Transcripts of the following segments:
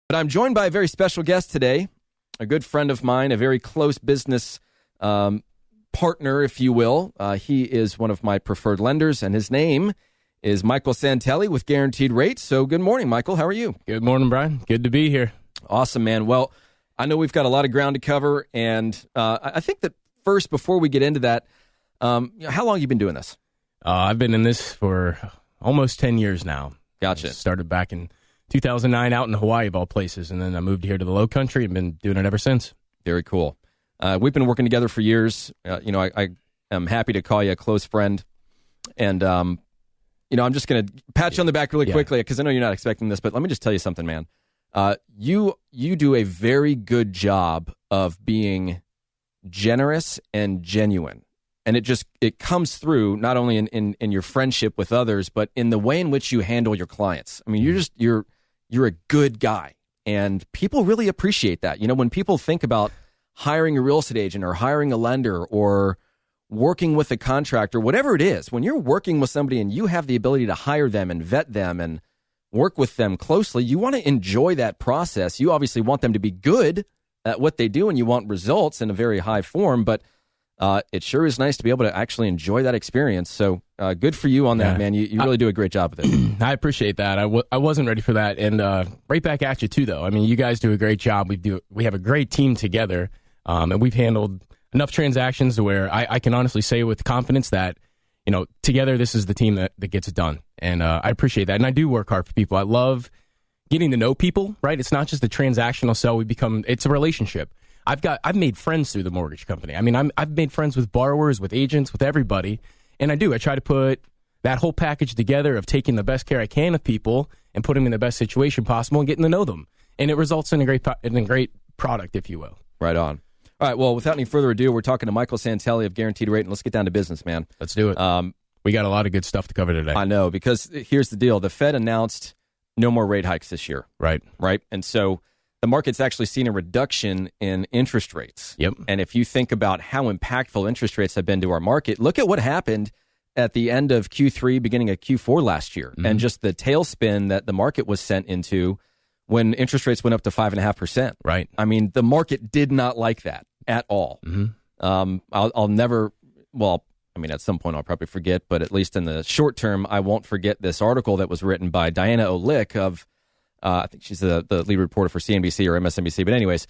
But I'm joined by a very special guest today, a good friend of mine, a very close business partner, if you will. He is one of my preferred lenders, and his name is Michael Santelli with Guaranteed Rates. So good morning, Michael. How are you? Good morning, Brian. Good to be here. Awesome, man. Well, I know we've got a lot of ground to cover, and I think that first, before we get into that, how long have you been doing this? I've been in this for almost 10 years now. Gotcha. I started back in 2009 out in Hawaii, of all places, and then I moved here to the Low Country and been doing it ever since. Very cool. We've been working together for years. I am happy to call you a close friend, and I'm just going to pat you on the back really quickly because I know you're not expecting this, but let me just tell you something, man. You do a very good job of being generous and genuine. And it comes through not only in your friendship with others, but in the way in which you handle your clients. I mean, you're a good guy, and people really appreciate that. You know, when people think about hiring a real estate agent or hiring a lender or working with a contractor, whatever it is, when you're working with somebody and you have the ability to hire them and vet them and work with them closely, you want to enjoy that process. You obviously want them to be good at what they do, and you want results in a very high form, but it sure is nice to be able to actually enjoy that experience. So good for you on that, man. You really do a great job with it. I appreciate that. I wasn't ready for that. And right back at you, too, though. I mean, you guys do a great job. We have a great team together, and we've handled enough transactions to where I can honestly say with confidence that, together this is the team that gets it done. And I appreciate that. And I do work hard for people. I love getting to know people, right? It's not just a transactional sell. It's a relationship. I've made friends through the mortgage company. I mean, I've made friends with borrowers, with agents, with everybody. And I try to put that whole package together of taking the best care I can of people and putting them in the best situation possible and getting to know them. And it results in a great product, if you will. Right on. All right. Well, without any further ado, we're talking to Michael Santelli of Guaranteed Rate, and let's get down to business, man. Let's do it. We got a lot of good stuff to cover today. I know, because here's the deal. The Fed announced no more rate hikes this year. Right. And so the market's actually seen a reduction in interest rates. Yep. And if you think about how impactful interest rates have been to our market, look at what happened at the end of Q3, beginning of Q4 last year, and just the tailspin that the market was sent into when interest rates went up to 5.5%. Right. I mean, the market did not like that at all. I'll never, at some point I'll probably forget, but at least in the short term, I won't forget this article that was written by Diana Olick of, I think she's the lead reporter for CNBC or MSNBC. But anyways,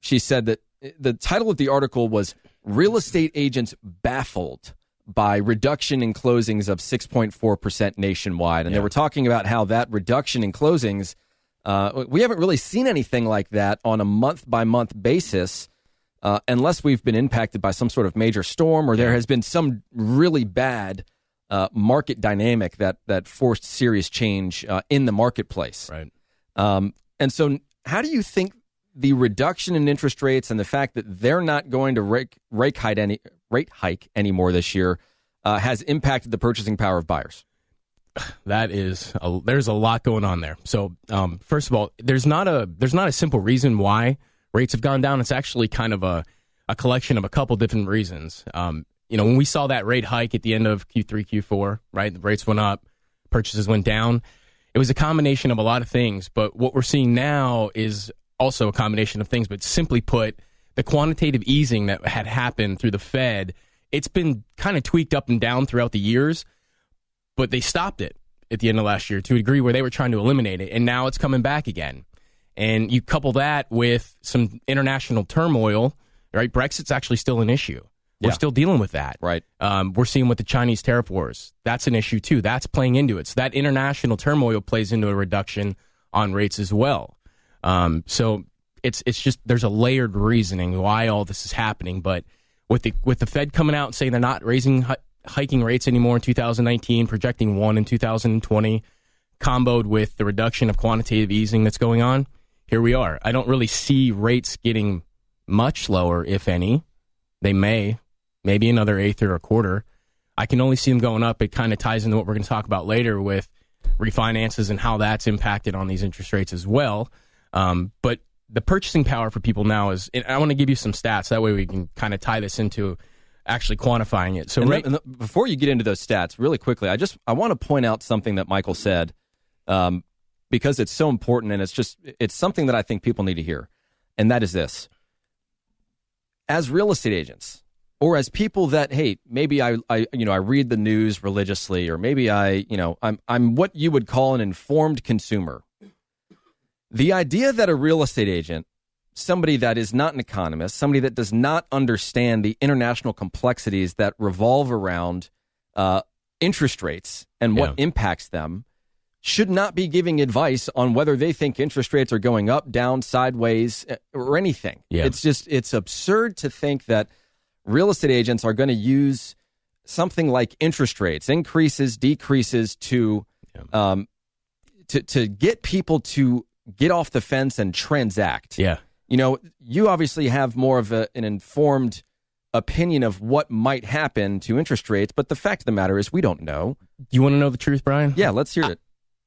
she said that the title of the article was "Real Estate Agents Baffled by Reduction in Closings of 6.4% Nationwide." And they were talking about how that reduction in closings, we haven't really seen anything like that on a month-by-month basis unless we've been impacted by some sort of major storm or there has been some really bad market dynamic that forced serious change in the marketplace. Right. And so how do you think the reduction in interest rates and the fact that they're not going to rate hike anymore this year has impacted the purchasing power of buyers? There's a lot going on there. So first of all, there's not a simple reason why rates have gone down. It's actually kind of a collection of a couple different reasons. When we saw that rate hike at the end of Q3, Q4, right, the rates went up, purchases went down. It was a combination of a lot of things, but what we're seeing now is also a combination of things, but simply put, the quantitative easing that had happened through the Fed, it's been kind of tweaked up and down throughout the years, but they stopped it at the end of last year to a degree where they were trying to eliminate it, and now it's coming back again. And you couple that with some international turmoil, right? Brexit's actually still an issue. We're still dealing with that. Right. We're seeing with the Chinese tariff wars. That's an issue, too. That's playing into it. So that international turmoil plays into a reduction on rates as well. So it's just there's a layered reasoning why all this is happening. But with the Fed coming out and saying they're not hiking rates anymore in 2019, projecting one in 2020, comboed with the reduction of quantitative easing that's going on, here we are. I don't really see rates getting much lower, if any. They maybe another eighth or a quarter. I can only see them going up. It kind of ties into what we're going to talk about later with refinances and how that's impacted on these interest rates as well. But the purchasing power for people now is, and I want to give you some stats. That way we can kind of tie this into actually quantifying it. So before you get into those stats, really quickly, I want to point out something that Michael said. because it's so important, and it's something that I think people need to hear. And that is this. As real estate agents, or as people that, hey, maybe I read the news religiously, or maybe I'm what you would call an informed consumer. The idea that a real estate agent, somebody that is not an economist, somebody that does not understand the international complexities that revolve around interest rates and what impacts them, should not be giving advice on whether they think interest rates are going up, down, sideways, or anything. Yeah. It's absurd to think that real estate agents are going to use something like interest rates, increases, decreases to get people to get off the fence and transact. Yeah. You obviously have more of an informed opinion of what might happen to interest rates, but the fact of the matter is we don't know. You want to know the truth, Brian? Yeah, let's hear it.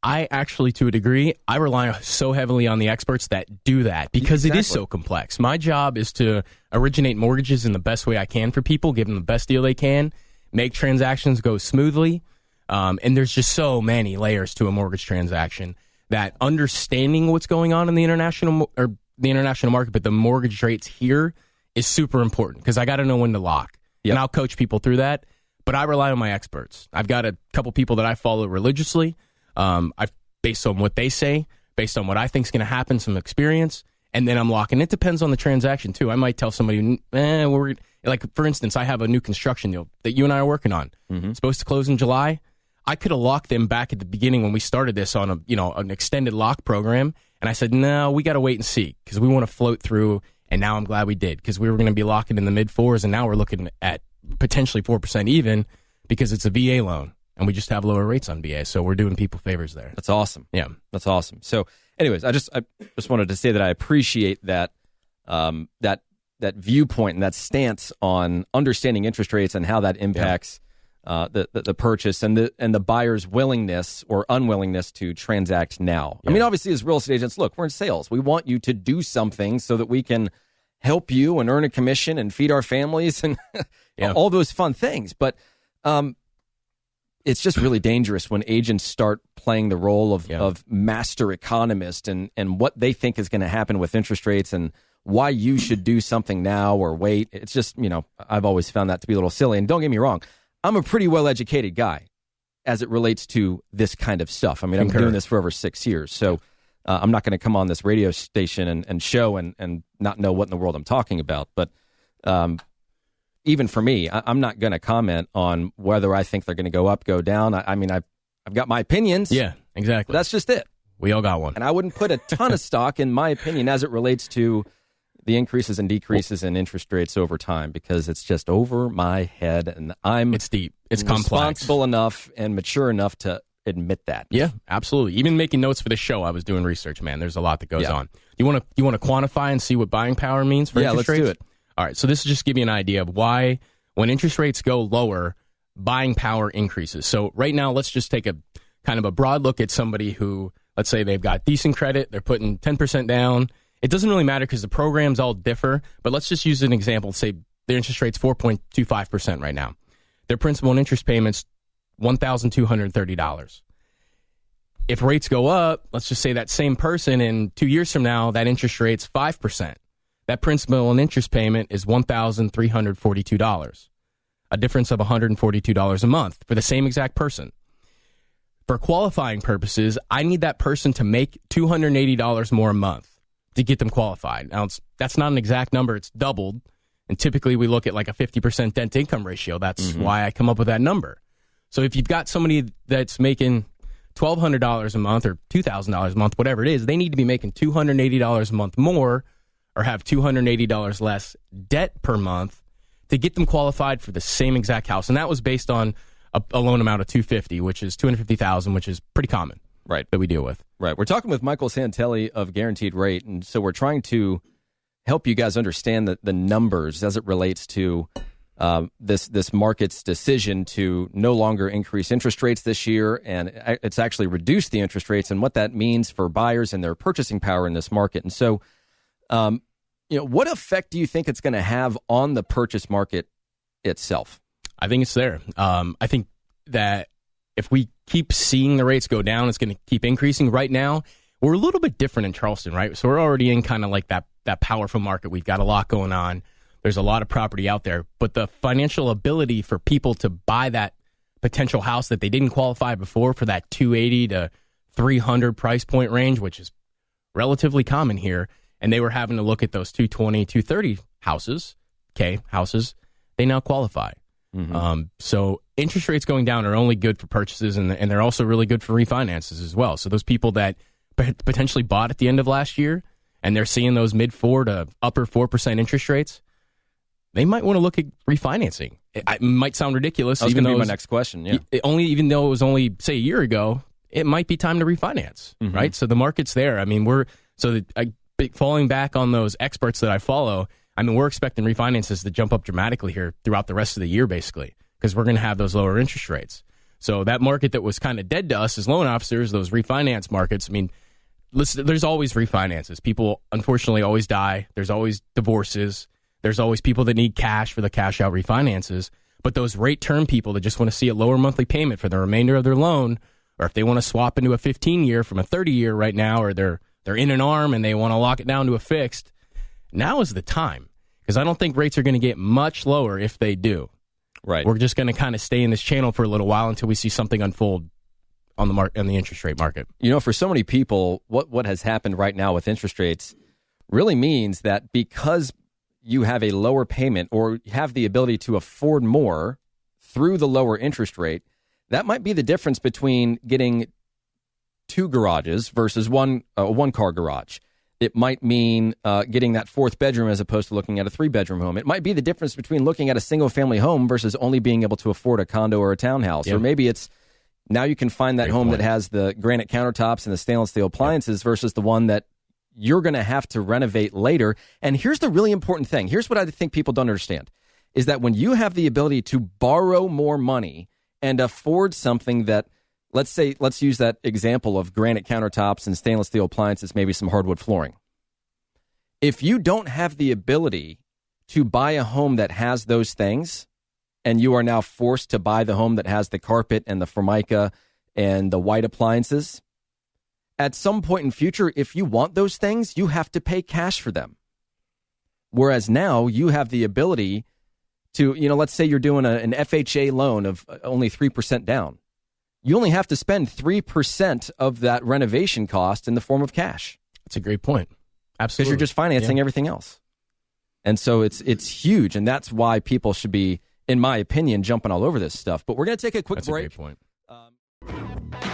I actually, to a degree, I rely so heavily on the experts that do that because it is so complex. My job is to originate mortgages in the best way I can for people, give them the best deal they can, make transactions go smoothly. And there's just so many layers to a mortgage transaction that understanding what's going on in the international market, but the mortgage rates here is super important because I got to know when to lock. Yep. And I'll coach people through that. But I rely on my experts. I've got a couple people that I follow religiously. I've based on what they say, based on what I think is going to happen, some experience, and then I'm locking. It depends on the transaction too. I might tell somebody, like for instance, I have a new construction deal that you and I are working on. Mm-hmm. Supposed to close in July. I could have locked them back at the beginning when we started this on an extended lock program, and I said, no, we got to wait and see because we want to float through. And now I'm glad we did because we were going to be locking in the mid 4s, and now we're looking at potentially 4% even because it's a VA loan. And we just have lower rates on VA, so we're doing people favors there. That's awesome. Yeah, that's awesome. So, anyways, I just wanted to say that I appreciate that that viewpoint and that stance on understanding interest rates and how that impacts the purchase and the buyer's willingness or unwillingness to transact now. Yeah. I mean, obviously, as real estate agents, look, we're in sales. We want you to do something so that we can help you and earn a commission and feed our families and all those fun things. But it's just really dangerous when agents start playing the role of master economist and what they think is going to happen with interest rates and why you should do something now or wait. It's just, I've always found that to be a little silly. And don't get me wrong, I'm a pretty well-educated guy as it relates to this kind of stuff. I mean, I've been doing this for over 6 years. So I'm not going to come on this radio station and show and not know what in the world I'm talking about. But even for me, I'm not going to comment on whether I think they're going to go up, go down. I mean, I've got my opinions. Yeah, exactly. That's just it. We all got one. And I wouldn't put a ton of stock in my opinion as it relates to the increases and decreases in interest rates over time because it's just over my head. And it's deep. It's responsible enough and mature enough to admit that. Yeah, absolutely. Even making notes for the show, I was doing research, man. There's a lot that goes on. You want to quantify and see what buying power means for interest rates? Yeah, let's do it. All right, so this is just give you an idea of why when interest rates go lower, buying power increases. So right now, let's just take a kind of a broad look at somebody who, let's say they've got decent credit, they're putting 10% down. It doesn't really matter because the programs all differ, but let's just use an example. Say their interest rate's 4.25% right now. Their principal and interest payments, $1,230. If rates go up, let's just say that same person in 2 years from now, that interest rate's 5%. That principal and interest payment is $1,342, a difference of $142 a month for the same exact person. For qualifying purposes, I need that person to make $280 more a month to get them qualified. Now, that's not an exact number. It's doubled. And typically, we look at like a 50% debt-to-income ratio. That's why I come up with that number. So if you've got somebody that's making $1,200 a month or $2,000 a month, whatever it is, they need to be making $280 a month more or have $280 less debt per month to get them qualified for the same exact house. And that was based on a loan amount of $250,000, which is $250,000, which is pretty common, right? That we deal with. Right. We're talking with Michael Santelli of Guaranteed Rate, and so we're trying to help you guys understand the numbers as it relates to this market's decision to no longer increase interest rates this year, and it's actually reduced the interest rates and what that means for buyers and their purchasing power in this market. And so, what effect do you think it's going to have on the purchase market itself? I think it's there. I think that if we keep seeing the rates go down, it's going to keep increasing. Right now, we're a little bit different in Charleston, right? So we're already in kind of like that powerful market. We've got a lot going on. There's a lot of property out there, but the financial ability for people to buy that potential house that they didn't qualify before for that 280 to 300 price point range, which is relatively common here, and they were having to look at those 220, 230 houses, they now qualify. Mm-hmm. So interest rates going down are only good for purchases, and they're also really good for refinances as well. So those people that potentially bought at the end of last year, and they're seeing those mid-4 to upper 4% interest rates, they might want to look at refinancing. It might sound ridiculous. That was going to be my next question. Yeah. Even though it was only, say, a year ago, it might be time to refinance, mm-hmm. right? So the market's there. I mean, falling back on those experts that I follow, I mean, we're expecting refinances to jump up dramatically here throughout the rest of the year, basically, because we're going to have those lower interest rates. So that market that was kind of dead to us as loan officers, those refinance markets, I mean, listen, there's always refinances. People, unfortunately, always die. There's always divorces. There's always people that need cash for the cash-out refinances. But those rate term people that just want to see a lower monthly payment for the remainder of their loan, or if they want to swap into a 15-year from a 30-year right now, or they're in an ARM and they want to lock it down to a fixed, now is the time. Because I don't think rates are going to get much lower if they do. Right. We're just going to kind of stay in this channel for a little while until we see something unfold on the interest rate market. You know, for so many people, what has happened right now with interest rates really means that because you have a lower payment or have the ability to afford more through the lower interest rate, that might be the difference between getting 2 garages versus one car garage. It might mean getting that 4th bedroom as opposed to looking at a 3-bedroom home. It might be the difference between looking at a single-family home versus only being able to afford a condo or a townhouse. Yep. Or maybe it's now you can find that home that has the granite countertops and the stainless steel appliances versus the one that you're going to have to renovate later. And here's the really important thing. Here's what I think people don't understand, is that when you have the ability to borrow more money and afford something that, let's use that example of granite countertops and stainless steel appliances, maybe some hardwood flooring. If you don't have the ability to buy a home that has those things, and you are now forced to buy the home that has the carpet and the Formica and the white appliances, at some point in future, if you want those things, you have to pay cash for them. Whereas now you have the ability to, let's say you're doing an FHA loan of only 3% down. You only have to spend 3% of that renovation cost in the form of cash. That's a great point. Absolutely. Because you're just financing everything else. And so it's huge. And that's why people should be, in my opinion, jumping all over this stuff. But we're going to take a quick break. That's a great point.